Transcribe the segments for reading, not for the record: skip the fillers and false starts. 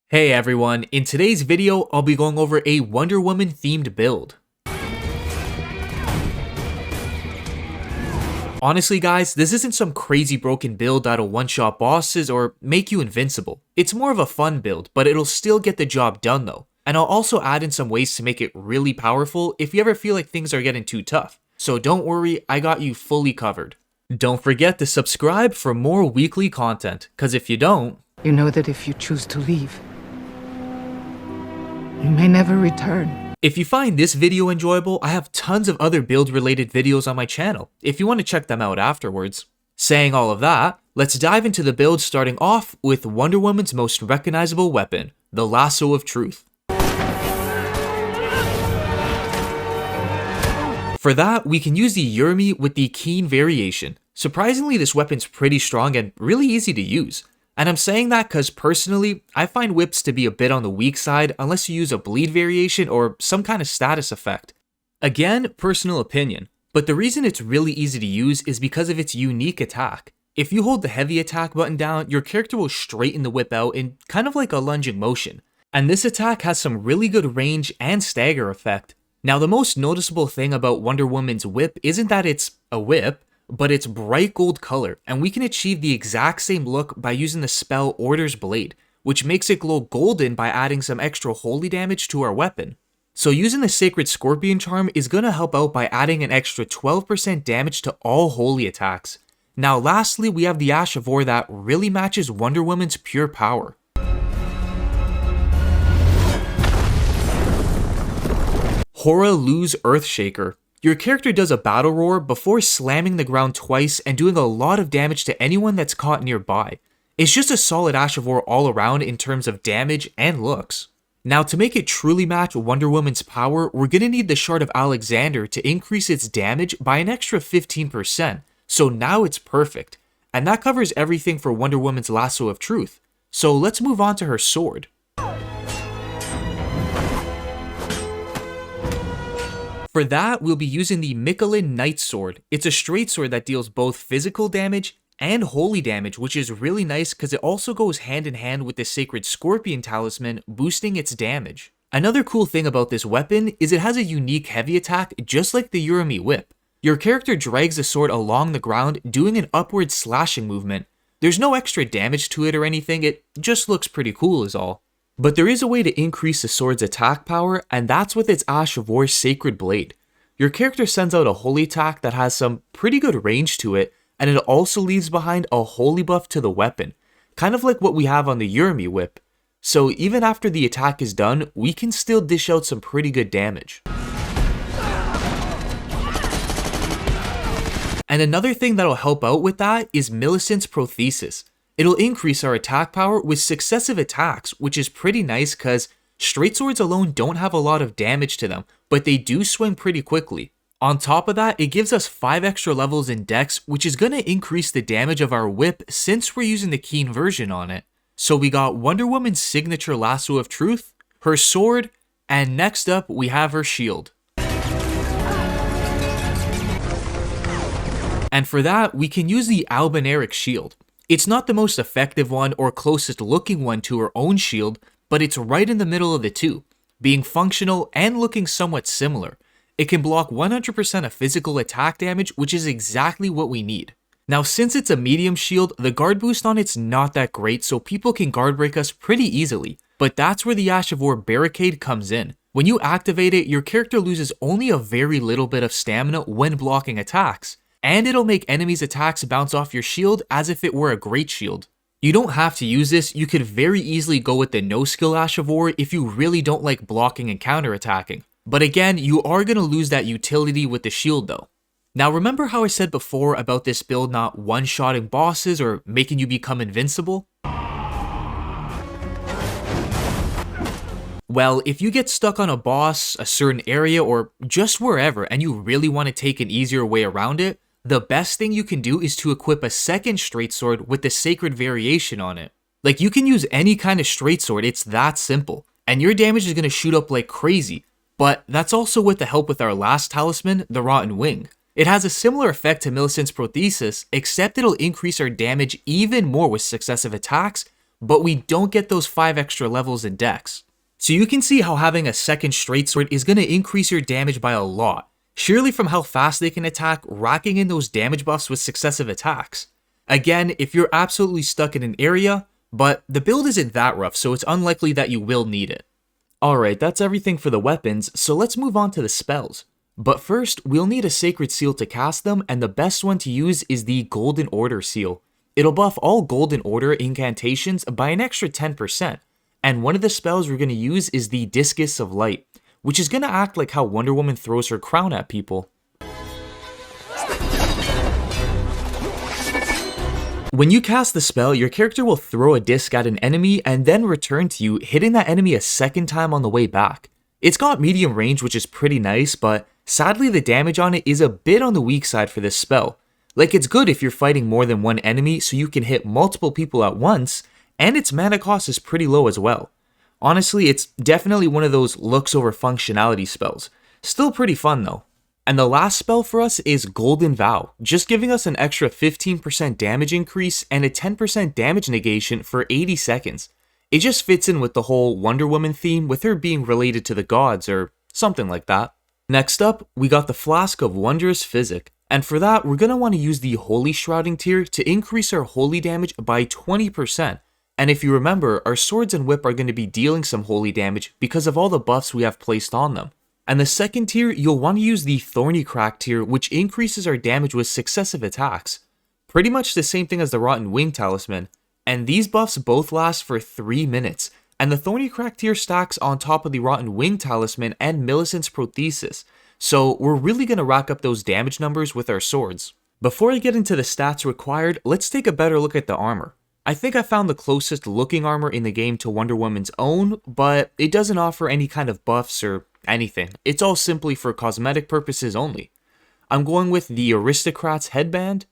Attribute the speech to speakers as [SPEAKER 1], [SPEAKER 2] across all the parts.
[SPEAKER 1] Hey everyone, in today's video, I'll be going over a Wonder Woman themed build. Honestly guys, this isn't some crazy broken build that'll one-shot bosses or make you invincible. It's more of a fun build, but it'll still get the job done though. And I'll also add in some ways to make it really powerful if you ever feel like things are getting too tough. So don't worry, I got you fully covered. Don't forget to subscribe for more weekly content, cause if you don't,
[SPEAKER 2] you know that if you choose to leave, you may never return.
[SPEAKER 1] If you find this video enjoyable, I have tons of other build related videos on my channel, if you want to check them out afterwards. Saying all of that, let's dive into the build starting off with Wonder Woman's most recognizable weapon, the Lasso of Truth. For that, we can use the URUMI with the Keen variation. Surprisingly, this weapon's pretty strong and really easy to use. And I'm saying that because personally, I find whips to be a bit on the weak side unless you use a bleed variation or some kind of status effect. Again, personal opinion, but the reason it's really easy to use is because of its unique attack. If you hold the heavy attack button down, your character will straighten the whip out in kind of like a lunging motion. And this attack has some really good range and stagger effect. Now the most noticeable thing about Wonder Woman's whip isn't that it's a whip, but it's bright gold color, and we can achieve the exact same look by using the spell Order's Blade, which makes it glow golden by adding some extra holy damage to our weapon. So using the Sacred Scorpion Charm is going to help out by adding an extra 12% damage to all holy attacks. Now lastly, we have the Ash of War that really matches Wonder Woman's pure power. HOARAH LOUX'S EARTHSHAKER. Your character does a battle roar before slamming the ground twice and doing a lot of damage to anyone that's caught nearby. It's just a solid Ash of War all around in terms of damage and looks. Now to make it truly match Wonder Woman's power, we're gonna need the Shard of Alexander to increase its damage by an extra 15%, so now it's perfect. And that covers everything for Wonder Woman's Lasso of Truth. So let's move on to her sword. For that, we'll be using the MIQUELLAN Knight Sword. It's a straight sword that deals both physical damage and holy damage, which is really nice because it also goes hand in hand with the Sacred Scorpion Talisman, boosting its damage. Another cool thing about this weapon is it has a unique heavy attack just like the URUMI whip. Your character drags the sword along the ground doing an upward slashing movement. There's no extra damage to it or anything, it just looks pretty cool is all. But there is a way to increase the sword's attack power, and that's with its Ash of War Sacred Blade. Your character sends out a holy attack that has some pretty good range to it, and it also leaves behind a holy buff to the weapon, kind of like what we have on the URUMI whip. So even after the attack is done, we can still dish out some pretty good damage. And another thing that'll help out with that is MILLICENT'S Prosthesis. It'll increase our attack power with successive attacks, which is pretty nice because straight swords alone don't have a lot of damage to them, but they do swing pretty quickly. On top of that, it gives us 5 extra levels in dex, which is going to increase the damage of our whip since we're using the Keen version on it. So we got Wonder Woman's signature Lasso of Truth, her sword, and next up we have her shield. And for that, we can use the ALBINAURIC shield. It's not the most effective one or closest looking one to her own shield, but it's right in the middle of the two, being functional and looking somewhat similar. It can block 100% of physical attack damage, which is exactly what we need. Now since it's a medium shield, the guard boost on it's not that great, so people can guard break us pretty easily, but that's where the Ash of War Barricade comes in. When you activate it, your character loses only a very little bit of stamina when blocking attacks, and it'll make enemies' attacks bounce off your shield as if it were a great shield. You don't have to use this, you could very easily go with the no skill Ash of War if you really don't like blocking and counterattacking. But again, you are going to lose that utility with the shield though. Now remember how I said before about this build not one-shotting bosses or making you become invincible? Well, if you get stuck on a boss, a certain area, or just wherever and you really want to take an easier way around it, the best thing you can do is to equip a second straight sword with the sacred variation on it. Like you can use any kind of straight sword, it's that simple, and your damage is going to shoot up like crazy, but that's also with the help with our last talisman, the Rotten Wing. It has a similar effect to MILLICENT'S Prosthesis, except it'll increase our damage even more with successive attacks, but we don't get those 5 extra levels in dex. So you can see how having a second straight sword is going to increase your damage by a lot, surely from how fast they can attack, racking in those damage buffs with successive attacks. Again, if you're absolutely stuck in an area, but the build isn't that rough, so it's unlikely that you will need it. Alright, that's everything for the weapons, so let's move on to the spells. But first, we'll need a sacred seal to cast them, and the best one to use is the Golden Order seal. It'll buff all Golden Order incantations by an extra 10%, and one of the spells we're going to use is the Discus of Light, which is going to act like how Wonder Woman throws her crown at people. When you cast the spell, your character will throw a disc at an enemy and then return to you, hitting that enemy a second time on the way back. It's got medium range, which is pretty nice, but sadly the damage on it is a bit on the weak side for this spell. Like, it's good if you're fighting more than one enemy so you can hit multiple people at once, and its mana cost is pretty low as well. Honestly, it's definitely one of those looks over functionality spells. Still pretty fun though. And the last spell for us is Golden Vow, just giving us an extra 15% damage increase and a 10% damage negation for 80 seconds. It just fits in with the whole Wonder Woman theme, with her being related to the gods or something like that. Next up, we got the Flask of Wondrous Physic, and for that we're going to want to use the Holy Shrouding tier to increase our holy damage by 20%. And if you remember, our swords and whip are going to be dealing some holy damage because of all the buffs we have placed on them. And the second tier, you'll want to use the Thorny Crack tier, which increases our damage with successive attacks. Pretty much the same thing as the Rotten Wing Talisman, and these buffs both last for 3 minutes, and the Thorny Crack tier stacks on top of the Rotten Wing Talisman and MILLICENT'S Prosthesis, so we're really going to rack up those damage numbers with our swords. Before I get into the stats required, let's take a better look at the armor. I think I found the closest looking armor in the game to Wonder Woman's own, but it doesn't offer any kind of buffs or anything. It's all simply for cosmetic purposes only. I'm going with the Aristocrat's headband,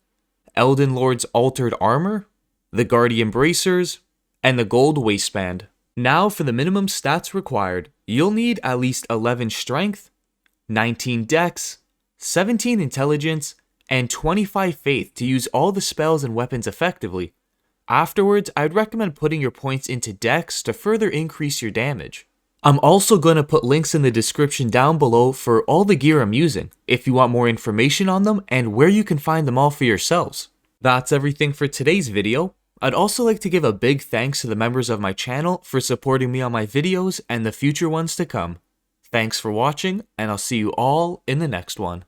[SPEAKER 1] Elden Lord's altered armor, the Guardian bracers, and the gold waistband. Now for the minimum stats required, you'll need at least 11 strength, 19 dex, 17 intelligence, and 25 faith to use all the spells and weapons effectively. Afterwards, I'd recommend putting your points into dex to further increase your damage. I'm also going to put links in the description down below for all the gear I'm using, if you want more information on them and where you can find them all for yourselves. That's everything for today's video. I'd also like to give a big thanks to the members of my channel for supporting me on my videos and the future ones to come. Thanks for watching, and I'll see you all in the next one.